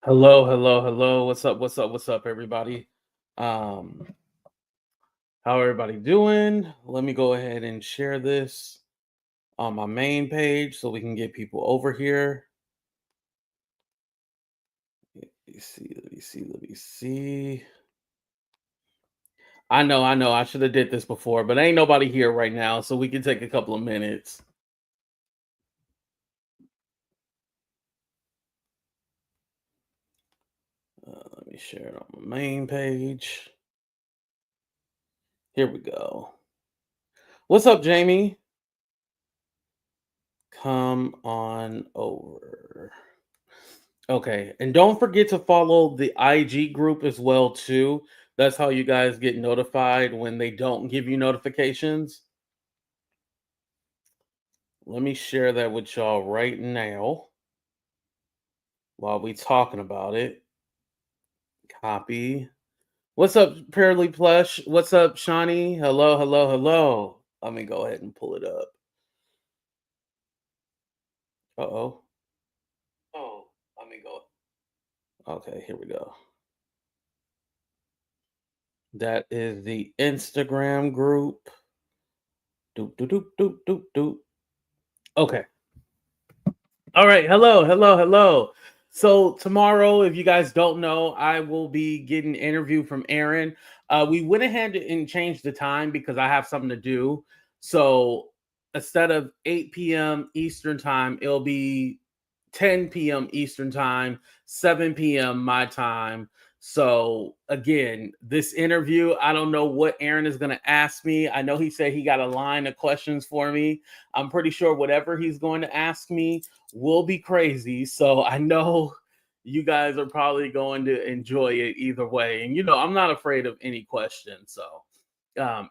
Hello, hello, hello. What's up? What's up? What's up, everybody? Um, how everybody doing? Let me go ahead and share this on my main page so we can get people over here. Let me see, let me see, let me see. I know, I should have did this before, but ain't nobody here right now, so we can take a couple of minutes. Let me share it on my main page. Here we go. What's up, Jamie? Come on over. Okay, and don't forget to follow the IG group as well too. That's how you guys get notified when they don't give you notifications. Let me share that with y'all right now while we talking about it. Copy. What's up, Pearly Plush? What's up, Shawnee? Hello, hello, hello. Let me go ahead and pull it up. Uh-oh. Oh, let me go. Okay, here we go. That is the Instagram group. Doop, doop, doop, doop, doop, doop. Okay. All right. Hello, hello, hello. So tomorrow, if you guys don't know, I will be getting an interview from Aaron. We went ahead and changed the time because I have something to do. So instead of 8 p.m. Eastern time, it'll be 10 p.m. Eastern time, 7 p.m. my time. So again, this interview, I don't know what Aaron is going to ask me. I know he said he got a line of questions for me. I'm pretty sure whatever he's going to ask me will be crazy. So I know you guys are probably going to enjoy it either way. And I'm not afraid of any question. So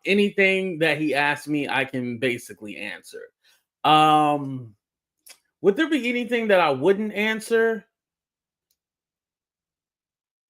anything that he asked me, I can basically answer. Um, would there be anything that I wouldn't answer?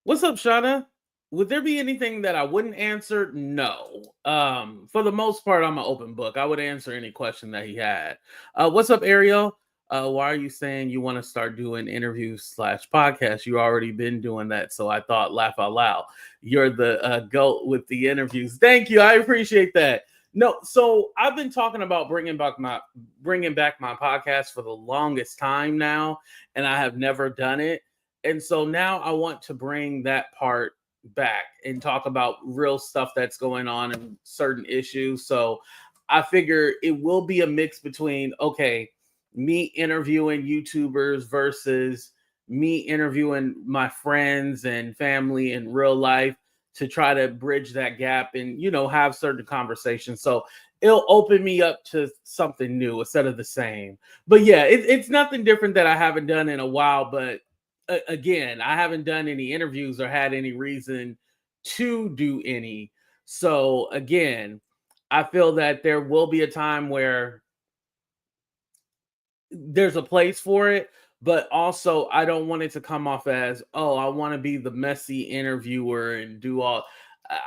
What's up, Shauna? Would there be anything that I wouldn't answer? No. For the most part, I'm an open book. I would answer any question that he had. What's up, Ariel? Why are you saying you want to start doing interviews slash podcasts? You already been doing that, so I thought laugh out loud. You're the goat with the interviews. Thank you. I appreciate that. No, so I've been talking about bringing back my podcast for the longest time now, and I have never done it. And so now I want to bring that part back and talk about real stuff that's going on and certain issues. So I figure it will be a mix between, okay, me interviewing YouTubers versus me interviewing my friends and family in real life to try to bridge that gap and, have certain conversations. So it'll open me up to something new instead of the same. But yeah, it's nothing different that I haven't done in a while, but again, I haven't done any interviews or had any reason to do any. So again, I feel that there will be a time where there's a place for it, but also I don't want it to come off as, oh, I want to be the messy interviewer and do all.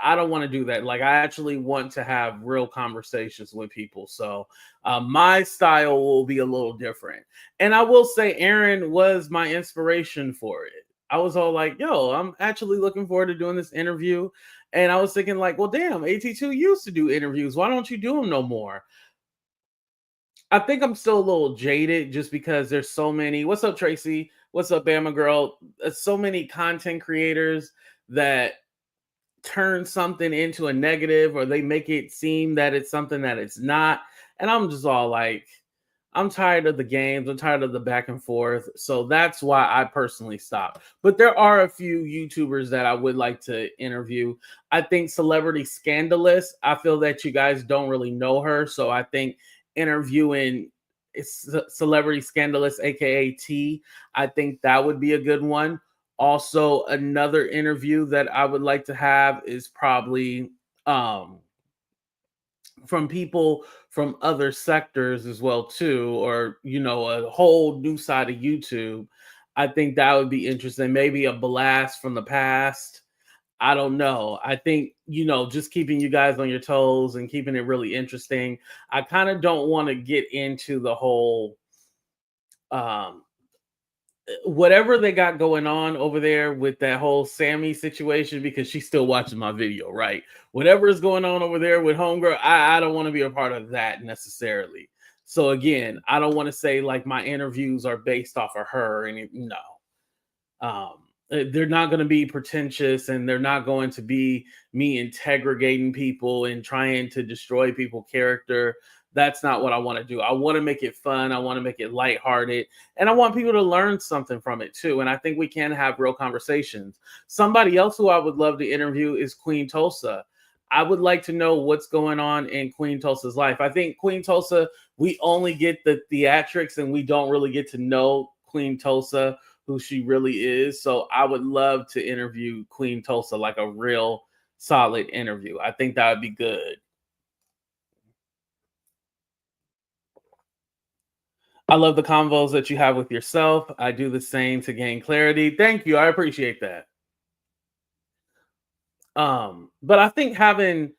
I don't want to do that. Like, I actually want to have real conversations with people. So my style will be a little different. And I will say, Aaron was my inspiration for it. I was all like, yo, I'm actually looking forward to doing this interview. And I was thinking, like, well, damn, AT2 used to do interviews. Why don't you do them no more? I think I'm still a little jaded just because there's so many. What's up, Tracy? What's up, Bama girl? So many content creators that turn something into a negative or they make it seem that it's something that it's not. And I'm just all like, I'm tired of the games. I'm tired of the back and forth. So that's why I personally stopped. But there are a few YouTubers that I would like to interview. I think Celebrity Scandalous, I feel that you guys don't really know her. So I think interviewing Celebrity Scandalous, aka T, I think that would be a good one. Also, another interview that I would like to have is probably from people from other sectors as well too, or a whole new side of YouTube. I think that would be interesting. Maybe a blast from the past. I don't know. I think, just keeping you guys on your toes and keeping it really interesting. I kind of don't want to get into the whole um whatever they got going on over there with that whole Sammy situation, because she's still watching my video, right? Whatever is going on over there with Homegirl, I don't want to be a part of that necessarily. So again, I don't want to say like my interviews are based off of her and no. They're not going to be pretentious, and they're not going to be me interrogating people and trying to destroy people's character. That's not what I want to do. I want to make it fun. I want to make it lighthearted, and I want people to learn something from it too. And I think we can have real conversations. Somebody else who I would love to interview is Queen Tulsa. I would like to know what's going on in Queen Tulsa's life. I think Queen Tulsa, we only get the theatrics and we don't really get to know Queen Tulsa, who she really is. So I would love to interview Queen Tulsa, like a real solid interview. I think that would be good. I love the convos that you have with yourself. I do the same to gain clarity. Thank you. I appreciate that. But I think having,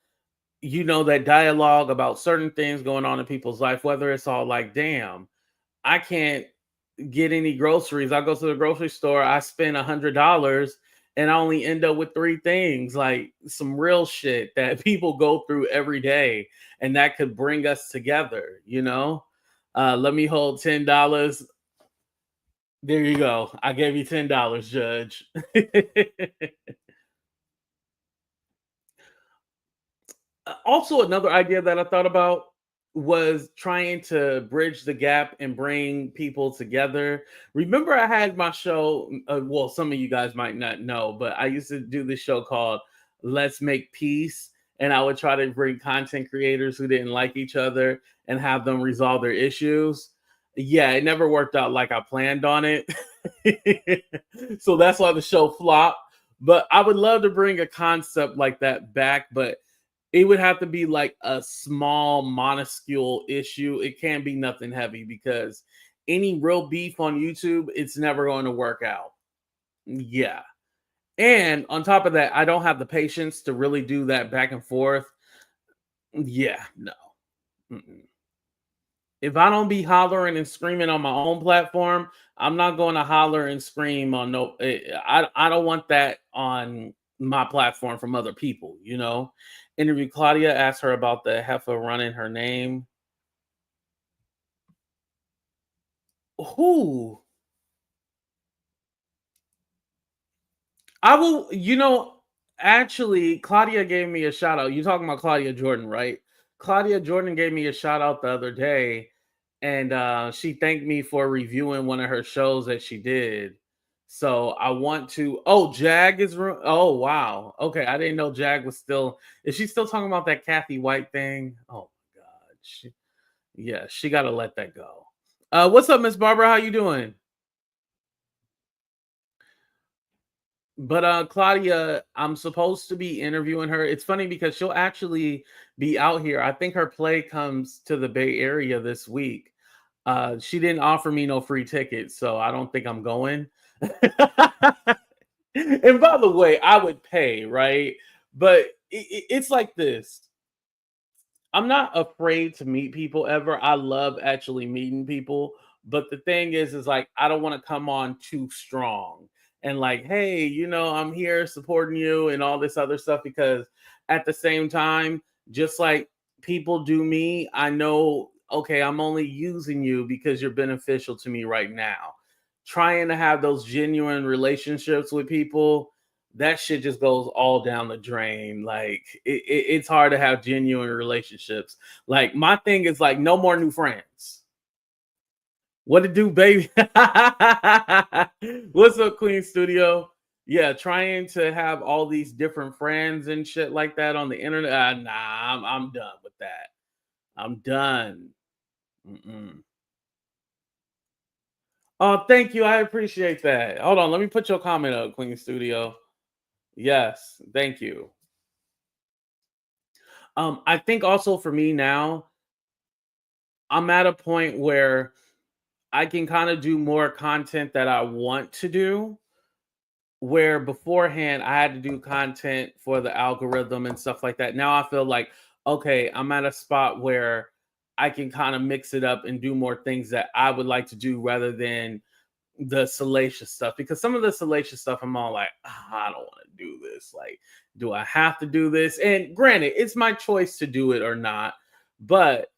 that dialogue about certain things going on in people's life, whether it's all like, damn, I can't get any groceries. I go to the grocery store, I spend $100 and I only end up with three things, like some real shit that people go through every day. And that could bring us together. Let me hold $10. There you go. I gave you $10, Judge. Also, another idea that I thought about was trying to bridge the gap and bring people together. Remember, I had my show. Well, some of you guys might not know, but I used to do this show called Let's Make Peace. And I would try to bring content creators who didn't like each other and have them resolve their issues. Yeah, it never worked out like I planned on it. So that's why the show flopped. But I would love to bring a concept like that back, but it would have to be like a small, minuscule issue. It can't be nothing heavy, because any real beef on YouTube, it's never going to work out. Yeah. And on top of that, I don't have the patience to really do that back and forth. Yeah, no. Mm-mm. If I don't be hollering and screaming on my own platform, I'm not going to holler and scream on no. I don't want that on my platform from other people. Interview Claudia, asked her about the heifer running her name. Who? I will. Actually, Claudia gave me a shout out. You talking about Claudia Jordan, right? Claudia Jordan gave me a shout out the other day, and she thanked me for reviewing one of her shows that she did. So I want to. Oh, Jag is. Oh, wow. Okay, I didn't know Jag was still. Is she still talking about that Kathy White thing? Oh my God. Yeah, she got to let that go. What's up, Miss Barbara? How you doing? But Claudia, I'm supposed to be interviewing her. It's funny because she'll actually be out here. I think her play comes to the Bay Area this week. She didn't offer me no free tickets, so I don't think I'm going. And by the way, I would pay, right? But it's like this. I'm not afraid to meet people ever. I love actually meeting people. But the thing is like, I don't want to come on too strong and like, hey, I'm here supporting you and all this other stuff, because at the same time, just like people do me, I know, okay, I'm only using you because you're beneficial to me right now. Trying to have those genuine relationships with people, that shit just goes all down the drain. Like it's hard to have genuine relationships. Like my thing is like no more new friends. What to do, baby? What's up, Queen Studio? Yeah, trying to have all these different friends and shit like that on the internet. Nah, I'm done with that. I'm done. Mm-mm. Oh, thank you. I appreciate that. Hold on, let me put your comment up, Queen Studio. Yes, thank you. I think also for me now, I'm at a point where I can kind of do more content that I want to do. Where beforehand I had to do content for the algorithm and stuff like that. Now I feel like, okay, I'm at a spot where I can kind of mix it up and do more things that I would like to do rather than the salacious stuff, because some of the salacious stuff I'm all like, "Ah, I don't want to do this. Like, do I have to do this?" And granted, it's my choice to do it or not. But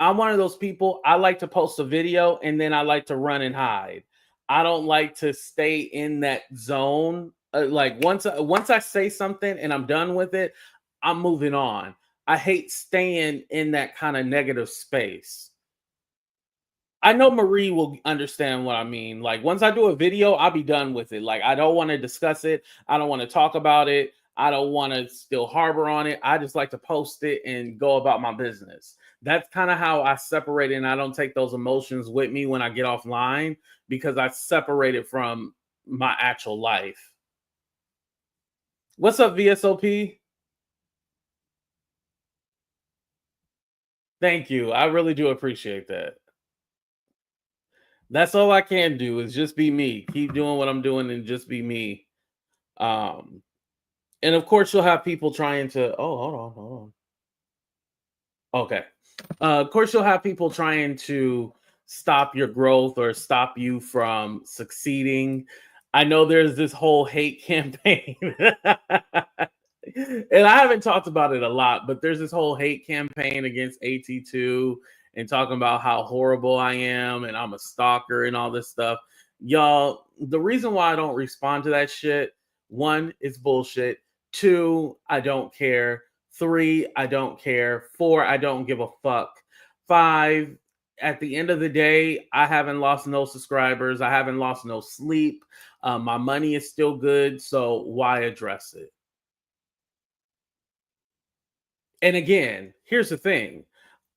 I'm one of those people, I like to post a video and then I like to run and hide. I don't like to stay in that zone. Like once I say something and I'm done with it, I'm moving on. I hate staying in that kind of negative space. I know Marie will understand what I mean. Like once I do a video, I'll be done with it. Like I don't want to discuss it. I don't want to talk about it. I don't want to still harbor on it. I just like to post it and go about my business. That's kind of how I separate it, and I don't take those emotions with me when I get offline because I separate it from my actual life. What's up, VSOP? Thank you. I really do appreciate that. That's all I can do is just be me. Keep doing what I'm doing and just be me. Um, and of course, you'll have people trying to. Oh, hold on. Okay. Of course, you'll have people trying to stop your growth or stop you from succeeding. I know there's this whole hate campaign. And I haven't talked about it a lot, but there's this whole hate campaign against AT2 and talking about how horrible I am and I'm a stalker and all this stuff. Y'all, the reason why I don't respond to that shit, one, it's bullshit. Two, I don't care. Three, I don't care. Four, I don't give a fuck. Five, at the end of the day, I haven't lost no subscribers. I haven't lost no sleep. My money is still good. So why address it? And again, here's the thing.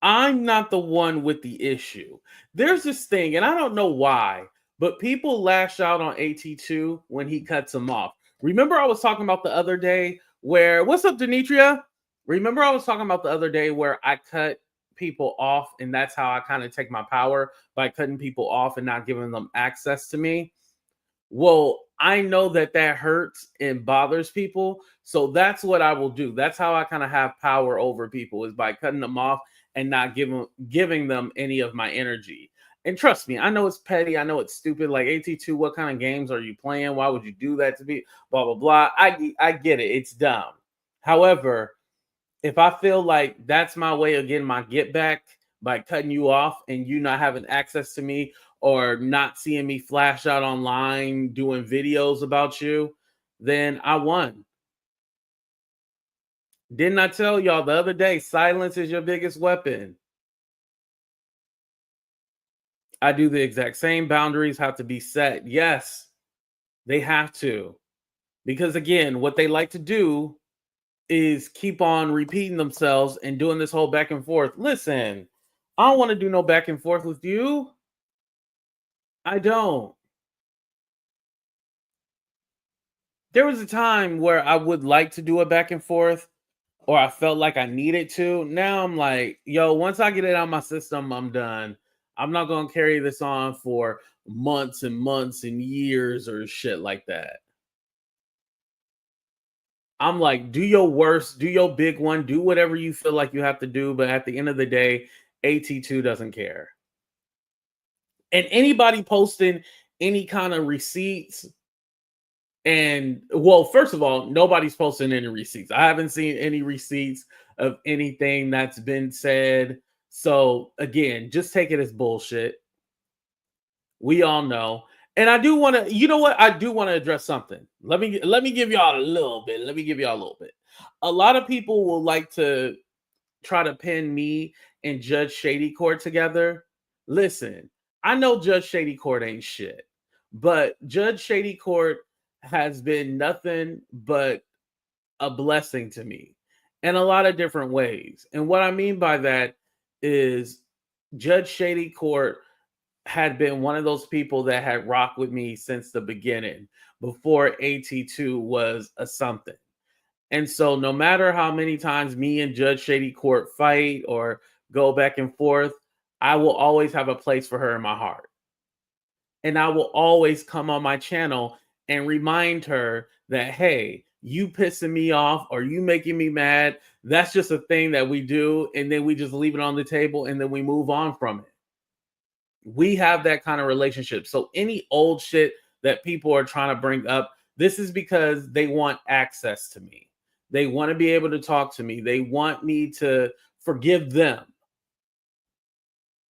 I'm not the one with the issue. There's this thing, and I don't know why, but people lash out on AT2 when he cuts them off. Remember, I was talking about the other day where, what's up, Demetria? Remember, I was talking about the other day where I cut people off, and that's how I kind of take my power by cutting people off and not giving them access to me. Well, I know that that hurts and bothers people. So that's what I will do. That's how I kind of have power over people is by cutting them off and not giving them any of my energy. And trust me, I know it's petty. I know it's stupid. Like AT2, what kind of games are you playing? Why would you do that to me? Blah, blah, blah. I get it. It's dumb. However, if I feel like that's my way of getting my get back by cutting you off and you not having access to me or not seeing me flash out online doing videos about you, then I won. Didn't I tell y'all the other day, silence is your biggest weapon? I do the exact same. Boundaries have to be set. Yes, they have to. Because again, what they like to do is keep on repeating themselves and doing this whole back and forth. Listen, I don't want to do no back and forth with you. I don't. There was a time where I would like to do a back and forth, or I felt like I needed to. Now I'm like, yo, once I get it out of my system, I'm done. I'm not going to carry this on for months and months and years or shit like that. I'm like, do your worst, do your big one, do whatever you feel like you have to do. But at the end of the day, AT2 doesn't care. And anybody posting any kind of receipts, and well, first of all, nobody's posting any receipts. I haven't seen any receipts of anything that's been said. So again, just take it as bullshit. We all know. And I do want to, you know what? I do want to address something. Let me give y'all a little bit. Let me give y'all a little bit. A lot of people will like to try to pin me and Judge Shady Court together. Listen, I know Judge Shady Court ain't shit, but Judge Shady Court has been nothing but a blessing to me in a lot of different ways. And what I mean by that is Judge Shady Court had been one of those people that had rocked with me since the beginning, before AT2 was a something. And so, no matter how many times me and Judge Shady Court fight or go back and forth, I will always have a place for her in my heart. And I will always come on my channel and remind her that, hey, you pissing me off or you making me mad. That's just a thing that we do. And then we just leave it on the table and then we move on from it. We have that kind of relationship. So any old shit that people are trying to bring up, this is because they want access to me. They want to be able to talk to me. They want me to forgive them.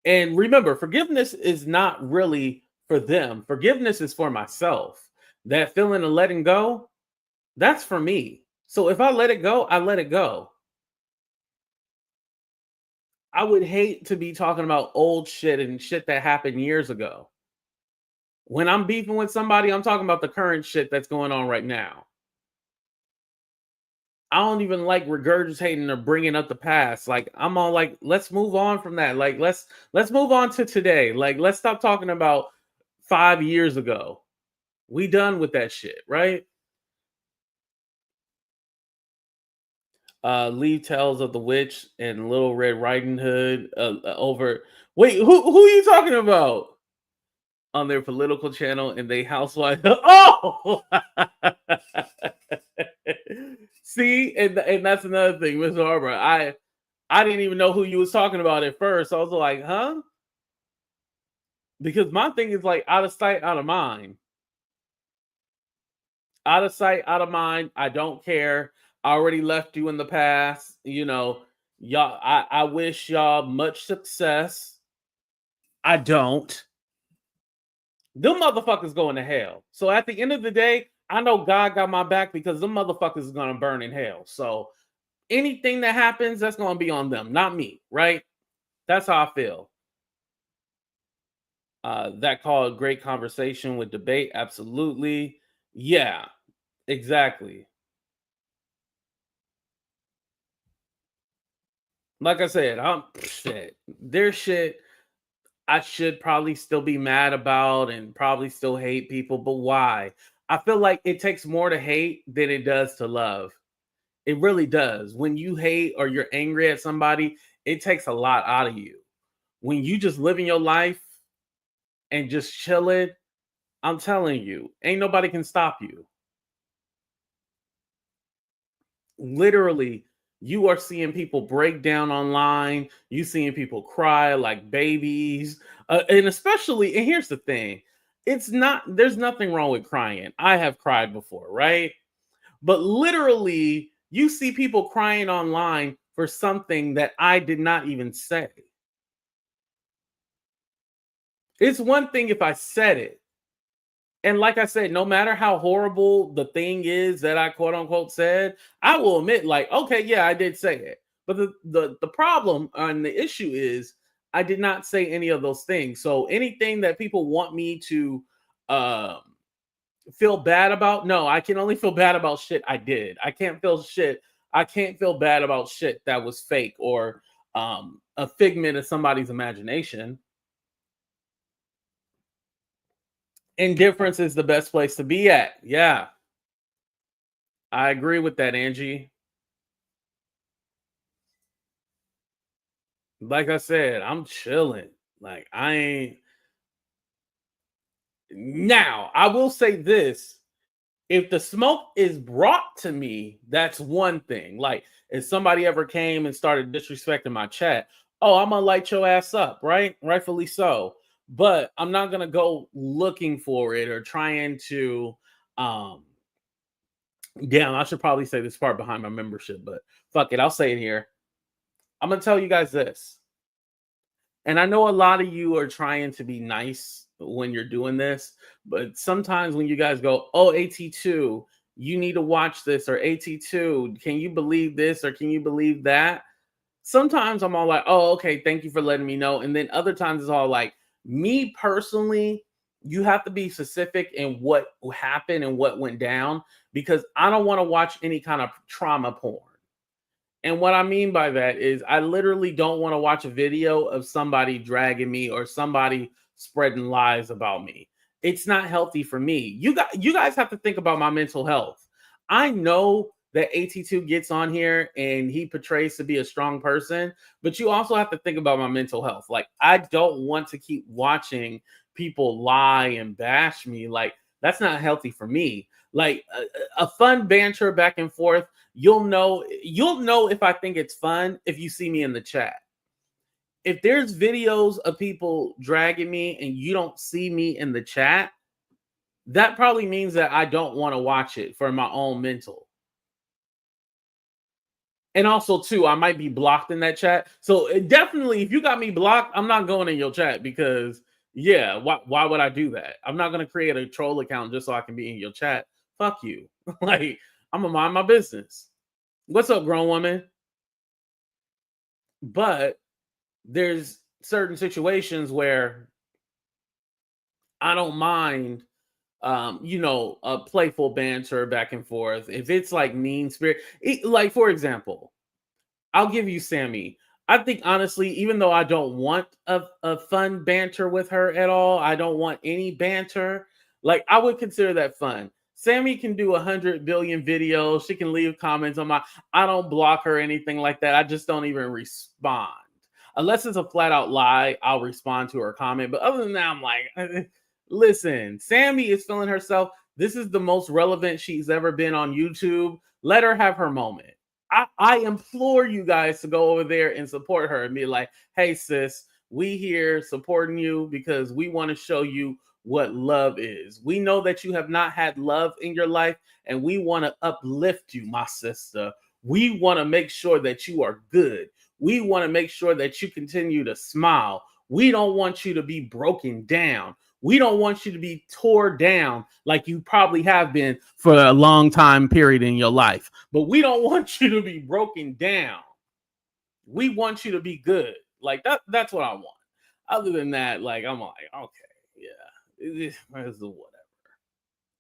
And remember, forgiveness is not really for them. Forgiveness is for myself. That feeling of letting go, that's for me. So if I let it go, I let it go. I would hate to be talking about old shit and shit that happened years ago. When I'm beefing with somebody, I'm talking about the current shit that's going on right now. I don't even like regurgitating or bringing up the past. Like I'm all like, let's move on from that. Like let's move on to today. Like let's stop talking about 5 years ago. We done with that shit, right? Lee Tales of the Witch and Little Red Riding Hood over. Wait, who are you talking about? On their political channel and they housewife. Oh, see, and that's another thing, Miss Harbor. I didn't even know who you was talking about at first. I was like, huh? Because my thing is like out of sight, out of mind. Out of sight, out of mind. I don't care. I already left you in the past. Y'all. I wish y'all much success. I don't. Them motherfuckers going to hell. So at the end of the day, I know God got my back because them motherfuckers is gonna burn in hell. So anything that happens, that's gonna be on them, not me, right? That's how I feel. That called great conversation with debate. Absolutely. Yeah, exactly. Like I said, I'm shit. There's shit I should probably still be mad about and probably still hate people, but why? I feel like it takes more to hate than it does to love. It really does. When you hate or you're angry at somebody, it takes a lot out of you. When you just living your life and just chilling, I'm telling you, ain't nobody can stop you. Literally, you are seeing people break down online. You seeing people cry like babies, and especially. And here's the thing: it's not. There's nothing wrong with crying. I have cried before, right? But literally, you see people crying online for something that I did not even say. It's one thing if I said it. And like I said, no matter how horrible the thing is that I quote unquote said, I will admit, like, okay, yeah, I did say it. But the problem and the issue is I did not say any of those things. So anything that people want me to um feel bad about, no, I can only feel bad about shit I did. I can't feel bad about shit that was fake or a figment of somebody's imagination. Indifference is the best place to be at. Yeah, I agree with that, Angie. Like I said, I'm chilling. Like I ain't now. I will say this: if the smoke is brought to me, that's one thing. Like if somebody ever came and started disrespecting my chat, oh, I'm gonna light your ass up, right? Rightfully so. But I'm not gonna go looking for it or trying to um damn, I should probably say this part behind my membership, but fuck it, I'll say it here. I'm gonna tell you guys this. And I know a lot of you are trying to be nice when you're doing this, but sometimes when you guys go, "Oh, AT2, you need to watch this," or "AT2, can you believe this?" or "Can you believe that?" Sometimes I'm all like, "Oh, okay, thank you for letting me know." And then other times it's all like, me personally, you have to be specific in what happened and what went down because I don't want to watch any kind of trauma porn. And what I mean by that is I literally don't want to watch a video of somebody dragging me or somebody spreading lies about me. It's not healthy for me. You guys have to think about my mental health. I know that AT2 gets on here and he portrays to be a strong person, but you also have to think about my mental health. Like I don't want to keep watching people lie and bash me. Like that's not healthy for me. Like a fun banter back and forth, you'll know if I think it's fun if you see me in the chat. if there's videos of people dragging me and you don't see me in the chat, that probably means that I don't want to watch it for my own mental. And also, too, I might be blocked in that chat. So definitely, if you got me blocked, I'm not going in your chat because, yeah, why would I do that? I'm not gonna create a troll account just so I can be in your chat. Fuck you. Like, I'm gonna mind my business. What's up, grown woman? But there's certain situations where I don't mind a playful banter back and forth. If it's like mean spirit, like for example, I'll give you Sammy. I think honestly, even though I don't want a fun banter with her at all, I don't want any banter. Like I would consider that fun. Sammy can do 100 billion videos. She can leave comments on my. I don't block her or anything like that. I just don't even respond unless it's a flat out lie. I'll respond to her comment. But other than that, I'm like, listen, Sammy is feeling herself. This is the most relevant she's ever been on YouTube. Let her have her moment. I implore you guys to go over there and support her and be like, hey, sis, we here supporting you because we want to show you what love is. We know that you have not had love in your life, and we want to uplift you, my sister. We want to make sure that you are good. We want to make sure that you continue to smile. We don't want you to be broken down. We don't want you to be tore down like you probably have been for a long time period in your life. But we don't want you to be broken down. We want you to be good. Like that's what I want. Other than that, like I'm like, okay, yeah, it's the whatever.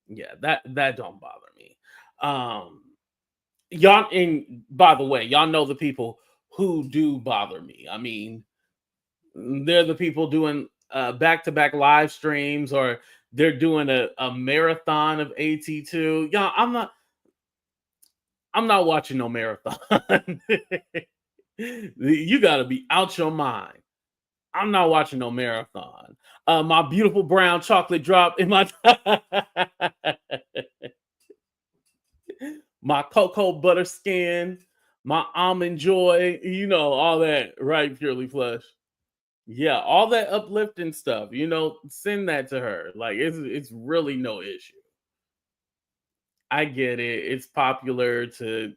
Yeah, that don't bother me. Um y'all, and by the way, y'all know the people who do bother me. I mean, they're the people doing back-to-back live streams, or they're doing a marathon of AT2. Yeah, I'm not watching no marathon. You got to be out your mind. I'm not watching no marathon. My beautiful brown chocolate drop in my my cocoa butter skin, my almond joy, all that, right? Purely flesh. Yeah, all that uplifting stuff, send that to her. Like it's really no issue. I get it. It's popular to,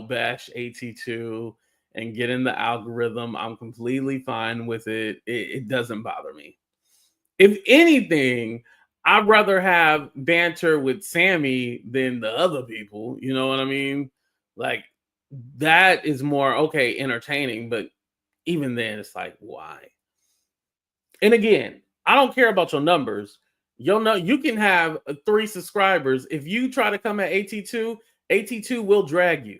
bash AT2 and get in the algorithm. I'm completely fine with it. It doesn't bother me. If anything, I'd rather have banter with Sammy than the other people. You know what I mean? Like that is more okay, entertaining, but even then it's like, why? And again, I don't care about your numbers. You'll know you can have 3 subscribers. If you try to come at AT2, AT2 will drag you.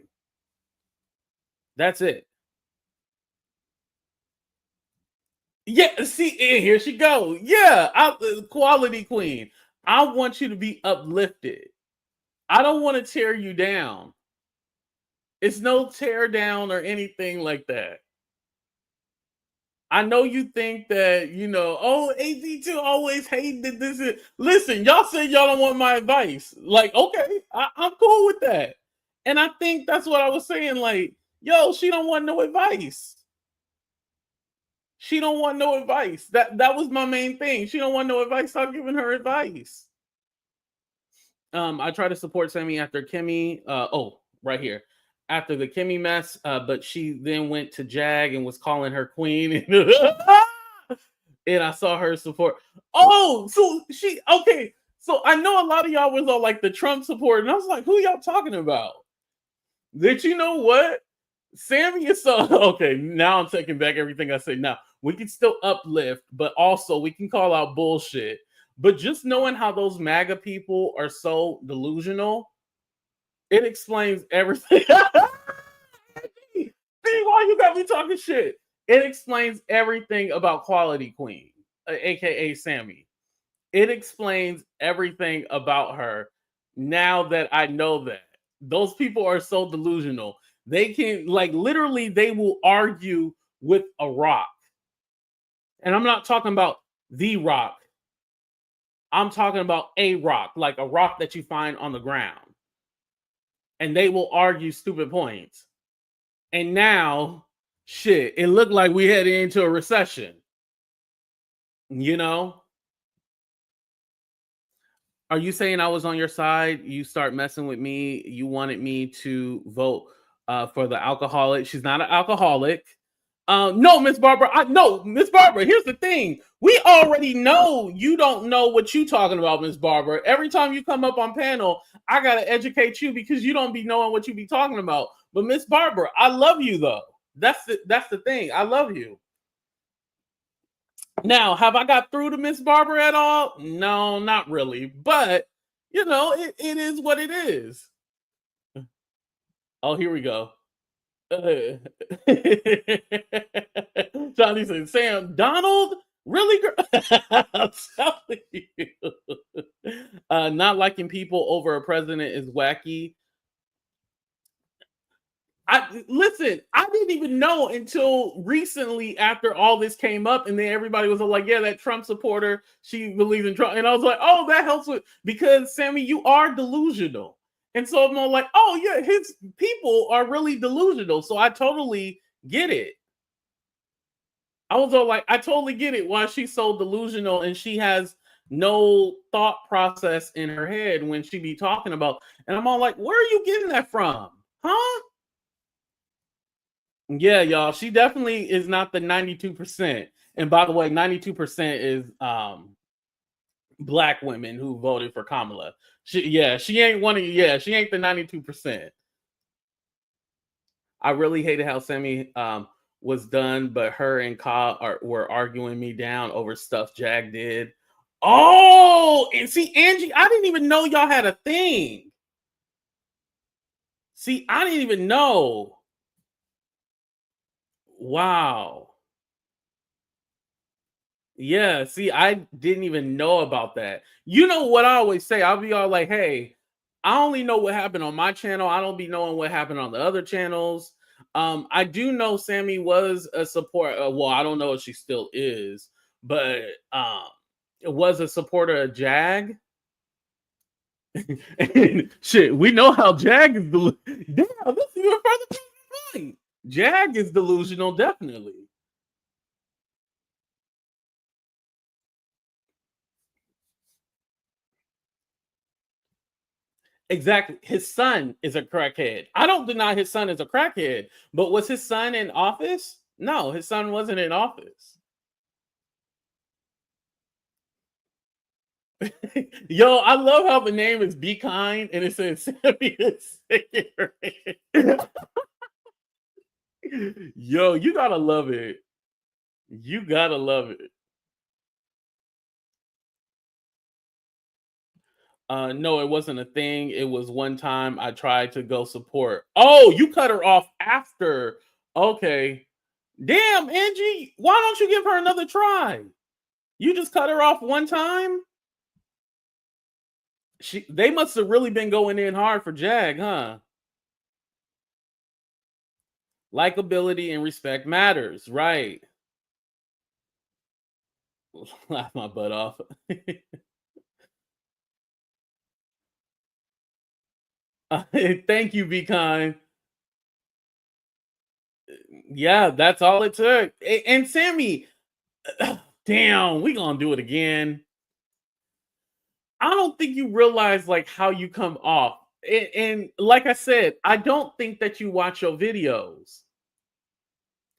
That's it. Yeah, see, and here she goes. Yeah, quality queen. I want you to be uplifted. I don't want to tear you down. It's no tear down or anything like that. I know you think that, oh, AD2 always hated this. Listen, y'all said y'all don't want my advice. Like, okay, I'm cool with that. And I think that's what I was saying. Like, yo, she don't want no advice. She don't want no advice. That was my main thing. She don't want no advice. Stop giving her advice. I try to support Sammy after Kimmy. Right here. After the Kimmy mess, but she then went to Jag and was calling her queen. And I saw her support. Oh, so she okay. So I know a lot of y'all was on like the Trump support, and I was like, who y'all talking about? Did you know what? Sammy is so okay. Now I'm taking back everything I said. Now we can still uplift, but also we can call out bullshit. But just knowing how those MAGA people are so delusional, it explains everything. See, why you got me talking shit? It explains everything about Quality Queen, aka Sammy. It explains everything about her now that I know that. Those people are so delusional. They can, like, literally, they will argue with a rock. And I'm not talking about the rock, I'm talking about a rock, like a rock that you find on the ground. And they will argue stupid points. And now Shit, it looked like we headed into a recession. You know, are you saying I was on your side? You start messing with me. You wanted me to vote for the alcoholic. She's not an alcoholic. No, Miss Barbara. No, Miss Barbara. Here's the thing. We already know you don't know what you talking about, Miss Barbara. Every time you come up on panel, I gotta educate you because you don't be knowing what you be talking about. But Miss Barbara, I love you though. That's the thing. I love you. Now, have I got through to Miss Barbara at all? No, not really. But it is what it is. Oh, here we go. Uh, Johnny said, Sam Donald? Really, girl? I'm telling you. Not liking people over a president is wacky. I listen, I didn't even know until recently after all this came up, and then everybody was all like, yeah, that Trump supporter, she believes in Trump. And I was like, oh, that helps with because Sammy, you are delusional. And so I'm all like, oh yeah, his people are really delusional. So I totally get it. I was all like, I totally get it why she's so delusional and she has no thought process in her head when she be talking about. And I'm all like, where are you getting that from? Huh? Yeah, y'all. She definitely is not the 92%. And by the way, 92% is black women who voted for Kamala. She ain't one of she ain't the 92%. I really hated how Sammy was done, but her and were arguing me down over stuff Jag did. Oh, and see, Angie, I didn't even know y'all had a thing. See, I didn't even know. Wow. Yeah, see, I didn't even know about that. You know what I always say? I'll be all like, hey, I only know what happened on my channel. I don't be knowing what happened on the other channels. I do know Sammy was a support. Well, I don't know if she still is, but it was a supporter of Jag. And shit, we know how Jag is damn, this is even further to the point. Jag is delusional, definitely. Exactly. His son is a crackhead. I don't deny his son is a crackhead, but was his son in office? No, his son wasn't in office. Yo, I love how the name is Be Kind and it says Sammy is Yo, you gotta love it. You gotta love it. No, it wasn't a thing. It was one time I tried to go support. Oh, you cut her off after. Okay. Damn, Angie, why don't you give her another try? You just cut her off one time? They must have really been going in hard for Jag, huh? Likability and respect matters, right? Laugh my butt off. Thank you, Be Kind. Yeah, that's all it took. And Sammy, damn, we gonna do it again. I don't think you realize like how you come off. And like I said, I don't think that you watch your videos.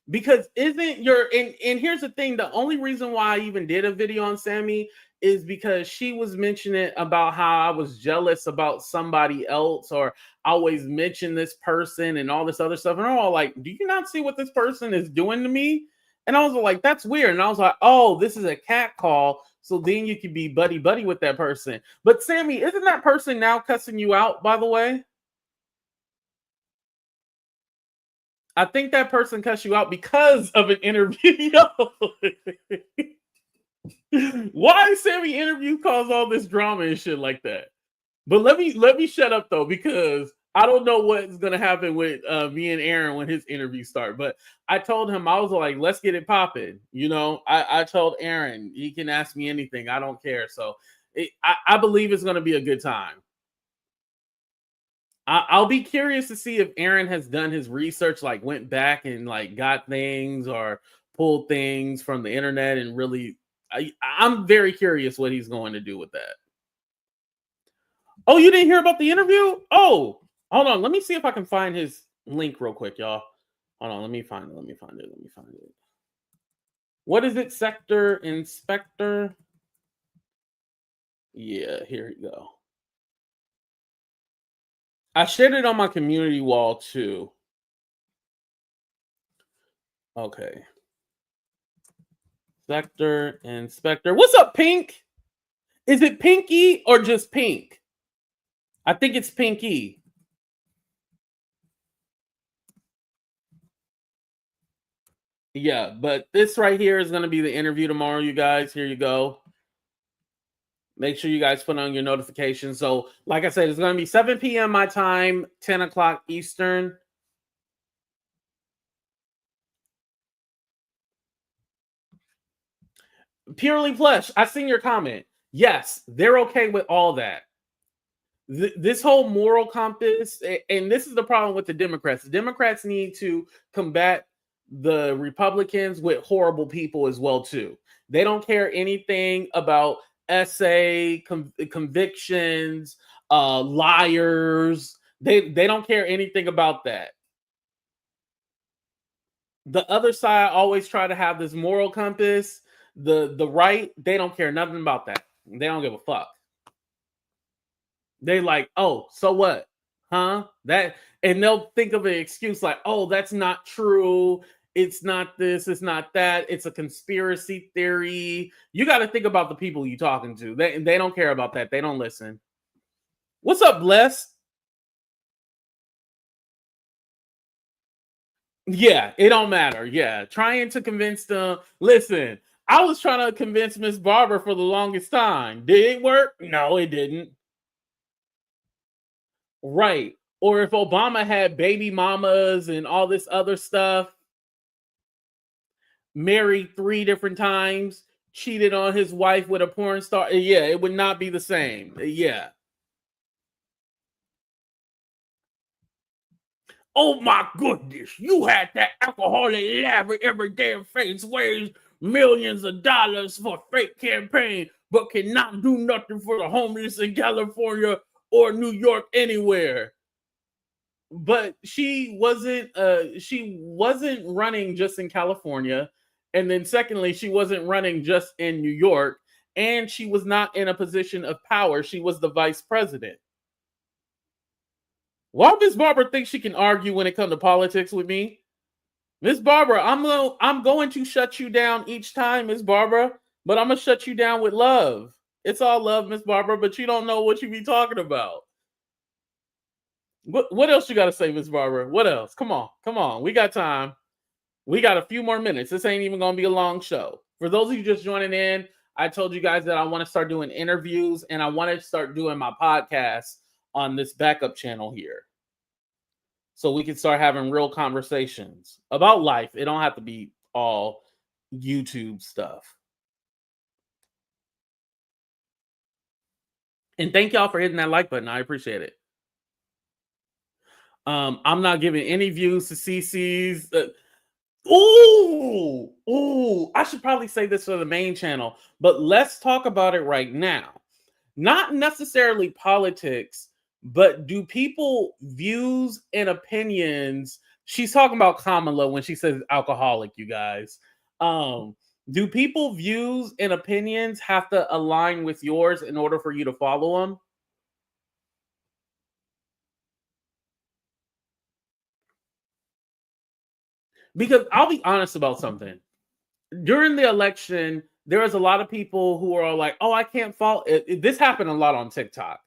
Because isn't your and here's the thing, the only reason why I even did a video on Sammy is because she was mentioning about how I was jealous about somebody else, or I always mention this person and all this other stuff. And I'm all like, do you not see what this person is doing to me? And I was like, that's weird. And I was like, oh, this is a cat call. So then you could be buddy buddy with that person. But Sammy, isn't that person now cussing you out, by the way? I think that person cussed you out because of an interview. Why Sammy interview cause all this drama and shit like that? But let me shut up though, because I don't know what's gonna happen with me and Aaron when his interview start. But I told him, I was like, let's get it popping. I told Aaron he can ask me anything. I don't care. So I believe it's gonna be a good time. I'll be curious to see if Aaron has done his research, like went back and like got things or pulled things from the internet and really. I'm very curious what he's going to do with that. Oh, you didn't hear about the interview? Oh, hold on. Let me see if I can find his link real quick, y'all. Hold on. Let me find it. Let me find it. Let me find it. What is it? Sector Inspector? Yeah, here you go. I shared it on my community wall too. Okay. Sector Inspector. What's up, Pink? Is it Pinky or just Pink? I think it's Pinky. Yeah, but this right here is going to be the interview tomorrow, you guys. Here you go. Make sure you guys put on your notifications. So, like I said, it's going to be 7 p.m. my time, 10 o'clock Eastern. Purely Flesh, I seen your comment. Yes, they're okay with all that. This whole moral compass, and this is the problem with the Democrats. The Democrats need to combat the Republicans with horrible people as well too. They don't care anything about essay convictions, liars. They don't care anything about that. The other side always try to have this moral compass. The right, they don't care nothing about that. They don't give a fuck. They like, oh, so what? Huh? That, and they'll think of an excuse like, oh, that's not true. It's not this, it's not that. It's a conspiracy theory. You got to think about the people you're talking to. They don't care about that. They don't listen. What's up, Bless? Yeah, it don't matter. Yeah, trying to convince them. Listen, I was trying to convince Miss Barber for the longest time. Did it work? No, it didn't. Right. Or if Obama had baby mamas and all this other stuff, married 3 different times, cheated on his wife with a porn star, yeah, it would not be the same. Yeah. Oh my goodness, you had that alcoholic laugh every damn face, weighs millions of dollars for fake campaign, but cannot do nothing for the homeless in California or New York anywhere. But she wasn't running just in California, and then secondly, she wasn't running just in New York, and she was not in a position of power. She was the vice president. Why Miss Barbara thinks she can argue when it comes to politics with me? Miss Barbara, I'm going to shut you down each time, Miss Barbara, but I'm gonna shut you down with love. It's all love, Miss Barbara, but you don't know what you be talking about. What else you got to say, Miss Barbara? What else? Come on, come on. We got time. We got a few more minutes. This ain't even gonna be a long show. For those of you just joining in, I told you guys that I want to start doing interviews and I want to start doing my podcast on this backup channel here, so we can start having real conversations about life. It don't have to be all YouTube stuff. And thank y'all for hitting that like button. I appreciate it. I'm not giving any views to CC's. Ooh, I should probably say this for the main channel, but let's talk about it right now. Not necessarily politics, but do people views and opinions? She's talking about Kamala when she says alcoholic, you guys. Do people views and opinions have to align with yours in order for you to follow them? Because I'll be honest about something. During the election, there was a lot of people who are like, "Oh, I can't follow." This happened a lot on TikTok.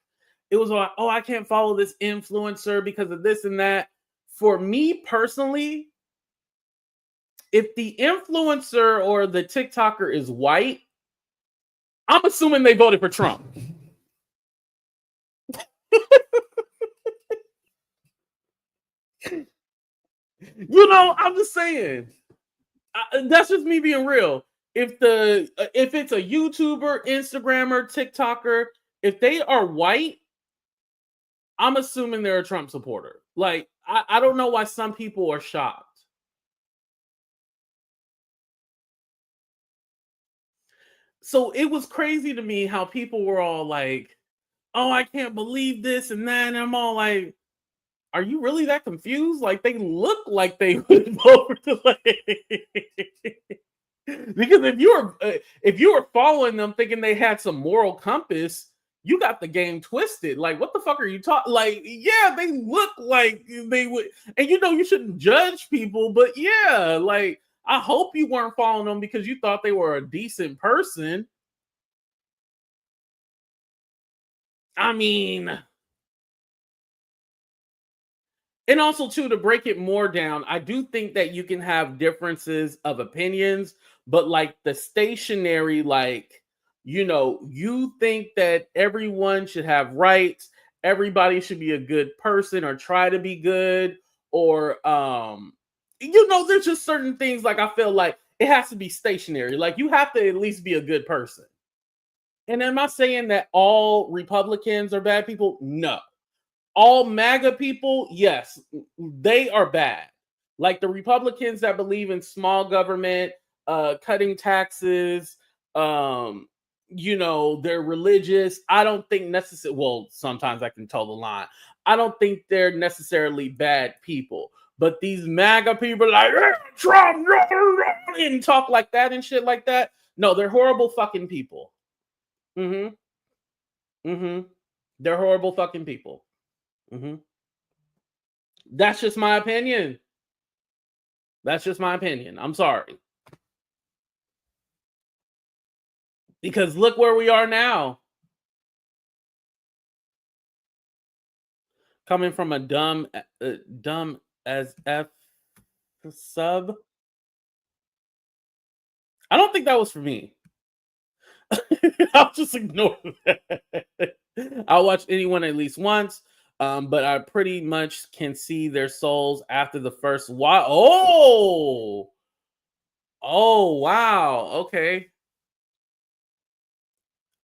It was like, "Oh, I can't follow this influencer because of this and that." For me personally, if the influencer or the TikToker is white, I'm assuming they voted for Trump. I'm just saying. That's just me being real. If it's a YouTuber, Instagrammer, TikToker, if they are white, I'm assuming they're a Trump supporter. Like, I don't know why some people are shocked. So it was crazy to me how people were all like, "Oh, I can't believe this and that." And I'm all like, "Are you really that confused? Like, they look like they would vote for the because if you were following them thinking they had some moral compass, you got the game twisted. Like, what the fuck are you talking? Like, yeah, they look like they would, and you shouldn't judge people, but yeah, like, I hope you weren't following them because you thought they were a decent person. I mean, and also too, to break it more down, I do think that you can have differences of opinions, but like the stationary, like, you think that everyone should have rights, everybody should be a good person or try to be good, or there's just certain things, like, I feel like it has to be stationary, like you have to at least be a good person. And am I saying that all Republicans are bad people? No. All MAGA people, yes, they are bad. Like the Republicans that believe in small government, cutting taxes, they're religious. I don't think necessarily, well, sometimes I can tell the line. I don't think they're necessarily bad people. But these MAGA people, like, Trump, and talk like that and shit like that. No, they're horrible fucking people. Mm hmm. Mm hmm. They're horrible fucking people. Mm hmm. That's just my opinion. That's just my opinion. I'm sorry. Because look where we are now. Coming from a dumb as F sub. I don't think that was for me. I'll just ignore that. I'll watch anyone at least once. But I pretty much can see their souls after the first while. Oh, wow. Okay.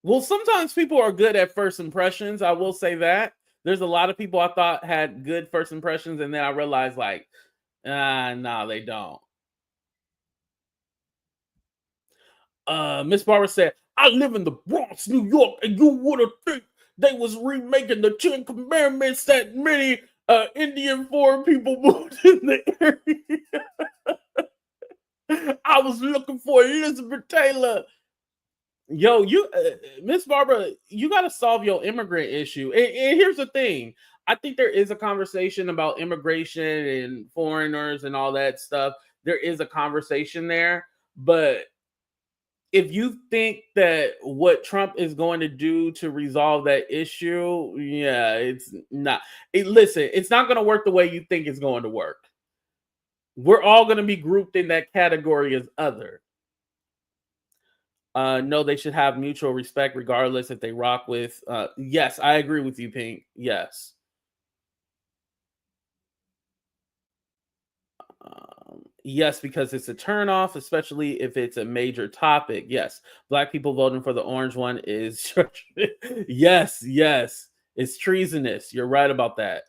Well, sometimes people are good at first impressions. I will say that. There's a lot of people I thought had good first impressions, and then I realized, like, no, they don't. Miss Barbara said, I live in the Bronx, New York, and you would have think they was remaking the Ten Commandments that many Indian foreign people moved in the area. I was looking for Elizabeth Taylor. Yo, Miss Barbara, you got to solve your immigrant issue. And here's the thing: I think there is a conversation about immigration and foreigners and all that stuff. There is a conversation there, but if you think that what Trump is going to do to resolve that issue, yeah, it's not. Listen, it's not going to work the way you think it's going to work. We're all going to be grouped in that category as other. No, they should have mutual respect regardless if they rock with. Yes, I agree with you, Pink. Yes. Yes, because it's a turnoff, especially if it's a major topic. Yes, black people voting for the orange one is yes, yes, it's treasonous. You're right about that.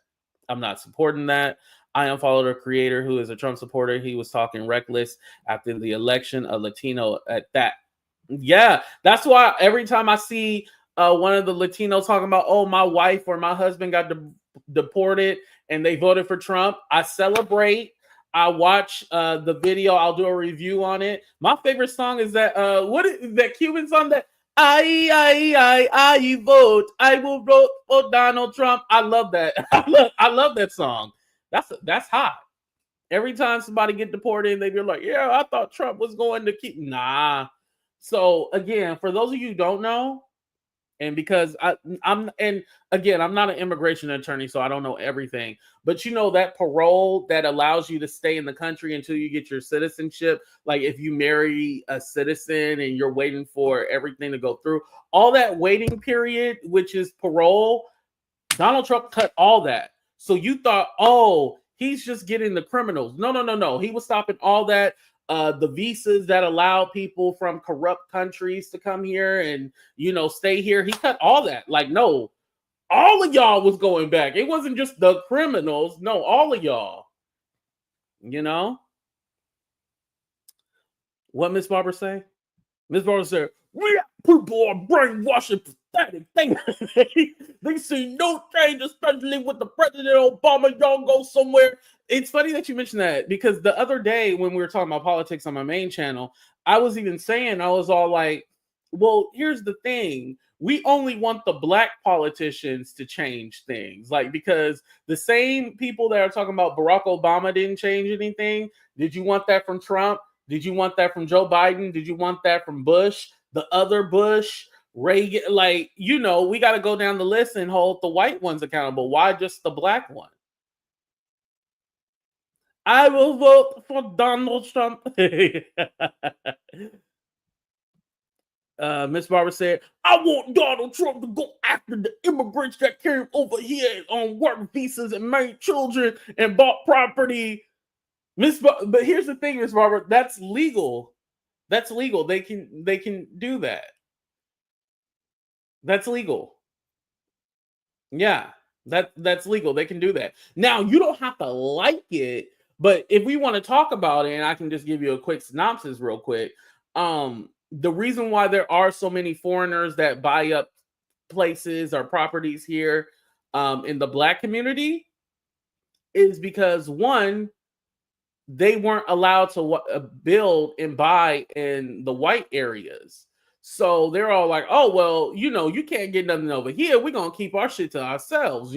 I'm not supporting that. I unfollowed a creator who is a Trump supporter. He was talking reckless after the election, a Latino at that. Yeah, that's why every time I see one of the Latinos talking about, oh, my wife or my husband got deported and they voted for Trump, I celebrate. I watch the video. I'll do a review on it. My favorite song is that what is that Cuban song that I vote. I will vote for Donald Trump. I love that. I love that song. That's hot. Every time somebody get deported, they be like, "Yeah, I thought Trump was going to keep." Nah. So again, for those of you who don't know, and because I'm and again, I'm not an immigration attorney, so I don't know everything. But that parole that allows you to stay in the country until you get your citizenship, like if you marry a citizen and you're waiting for everything to go through, all that waiting period, which is parole, Donald Trump cut all that. So you thought, oh, he's just getting the criminals. No, no, no, no. He was stopping all that. The visas that allow people from corrupt countries to come here and stay here. He cut all that. Like, no, All of y'all was going back. It wasn't just the criminals. No, all of y'all. You know what Miss Barber say? Miss Barber said, "We people are brainwashed and pathetic. They see no change, especially with the President Obama. Y'all go somewhere." It's funny that you mentioned that because the other day when we were talking about politics on my main channel, I was even saying, I was all like, well, here's the thing. We only want the black politicians to change things. Like, because the same people that are talking about Barack Obama didn't change anything. Did you want that from Trump? Did you want that from Joe Biden? Did you want that from Bush? The other Bush, Reagan? Like, we got to go down the list and hold the white ones accountable. Why just the black one? I will vote for Donald Trump. Miss Barber said, "I want Donald Trump to go after the immigrants that came over here on work visas and made children and bought property." But here's the thing, Miss Barber, that's legal. That's legal. They can do that. That's legal. Yeah, that's legal. They can do that. Now, you don't have to like it, but if we want to talk about it, and I can just give you a quick synopsis real quick. The reason why there are so many foreigners that buy up places or properties here in the black community is because, one, they weren't allowed to build and buy in the white areas. So they're all like, "Oh, well, you can't get nothing over here. We're going to keep our shit to ourselves.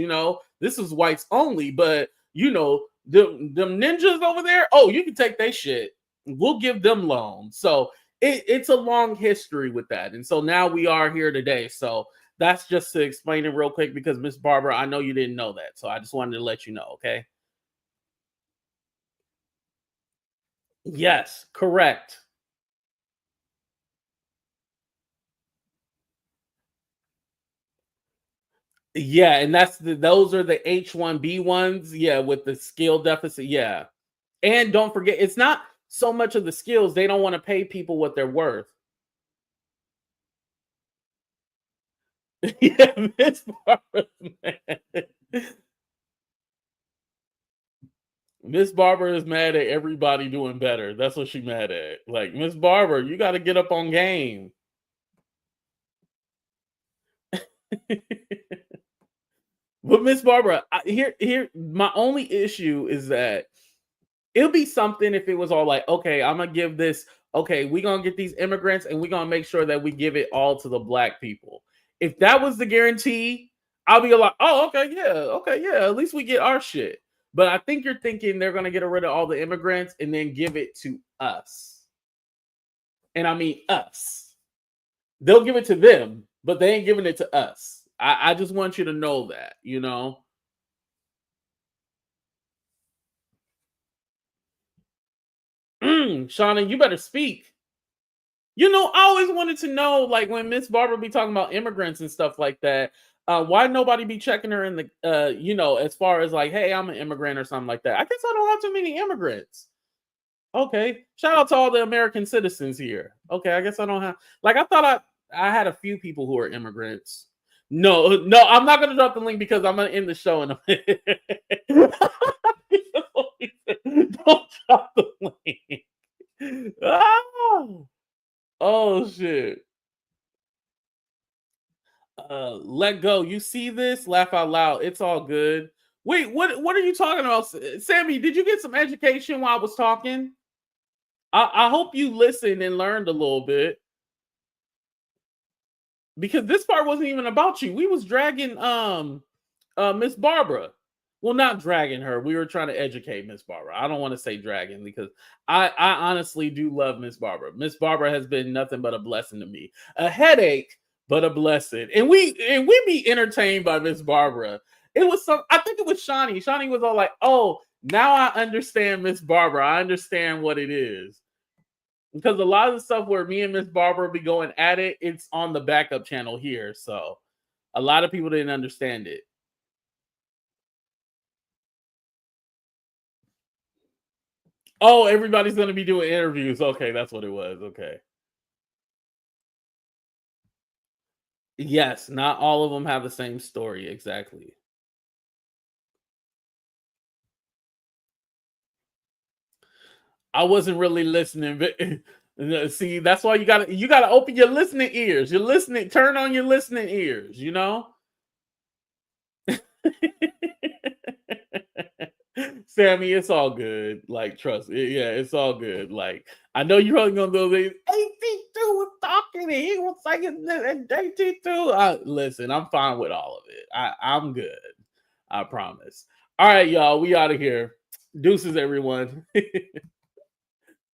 This is whites only, but, them ninjas over there, oh, you can take their shit. We'll give them loans." So it's a long history with that. And so now we are here today. So that's just to explain it real quick because, Miss Barber, I know you didn't know that. So I just wanted to let you know, okay? Yes, correct. Yeah, and those are the H-1B ones. Yeah, with the skill deficit. Yeah. And don't forget, it's not so much of the skills, they don't want to pay people what they're worth. Yeah, Miss Barber, man. Miss Barber is mad at everybody doing better. That's what she's mad at. Like, Miss Barber, you got to get up on game. But Miss Barbara, here, my only issue is that it'll be something if it was all like, okay, I'm gonna give this, okay, we're gonna get these immigrants and we're gonna make sure that we give it all to the black people. If that was the guarantee, I'll be like, oh, okay, yeah, at least we get our shit. But I think you're thinking they're gonna get rid of all the immigrants and then give it to us. And I mean us. They'll give it to them, but they ain't giving it to us. I just want you to know that. Shauna, you better speak. I always wanted to know, like, when Miss Barbara be talking about immigrants and stuff like that, why nobody be checking her in the, as far as like, hey, I'm an immigrant or something like that. I guess I don't have too many immigrants. Okay, shout out to all the American citizens here. Okay, I guess I don't have. Like, I thought I had a few people who are immigrants. No, no, I'm not gonna drop the link because I'm gonna end the show in a minute. Don't drop the link. Oh. Oh shit. Let go. You see this? Laugh out loud. It's all good. Wait, what are you talking about? Sammy, did you get some education while I was talking? I hope you listened and learned a little bit. Because this part wasn't even about you. We was dragging Miss Barbara. Well, not dragging her. We were trying to educate Miss Barbara. I don't want to say dragging because I honestly do love Miss Barbara. Miss Barbara has been nothing but a blessing to me. A headache, but a blessing. And we be entertained by Miss Barbara. It was I think it was Shawnee. Shawnee was all like, "Oh, now I understand Miss Barbara. I understand what it is." Because a lot of the stuff where me and Miss Barbara be going at it, it's on the backup channel here. So a lot of people didn't understand it. Oh, everybody's gonna be doing interviews. Okay, that's what it was. Okay. Yes, not all of them have the same story, exactly. I wasn't really listening, but no, see, that's why you gotta open your listening ears. Your listening, turn on your listening ears, you know? Sammy, it's all good. Like, trust me. Yeah, it's all good. Like, I know you're only gonna go, AT2 was talking and he was saying this and AT2. Listen, I'm fine with all of it. I'm good. I promise. All right, y'all. We out of here. Deuces, everyone.